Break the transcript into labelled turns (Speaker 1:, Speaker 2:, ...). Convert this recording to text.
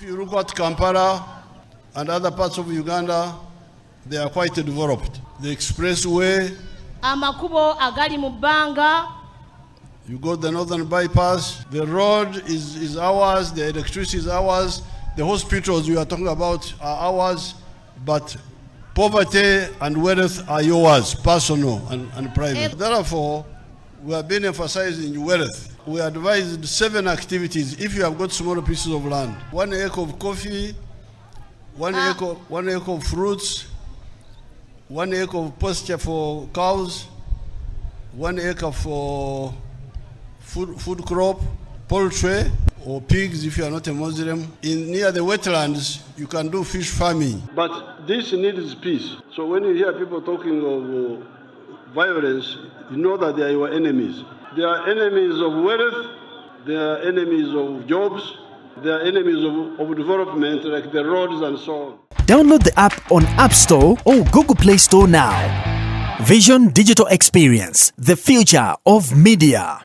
Speaker 1: you look at Kampala and other parts of Uganda, they are quite developed. The expressway,
Speaker 2: amakubo agali mu bbanga,
Speaker 1: you go the northern bypass, the road is ours, the electricity is ours, the hospitals you are talking about are ours, but poverty and wealth are yours, personal and private. Therefore, we have been emphasizing wealth. We advised 7 activities if you have got smaller pieces of land. 1 acre of coffee, 1 acre of fruits, 1 acre of pasture for cows, 1 acre for food crop, poultry or pigs if you are not a Muslim. Near the wetlands, you can do fish farming. But this needs peace. So when you hear people talking of violence, you know that they are your enemies. They are enemies of wealth, they are enemies of jobs, they are enemies of development like the roads and so on.
Speaker 3: Download the app on App Store or Google Play Store now. Vision Digital Experience, the future of media.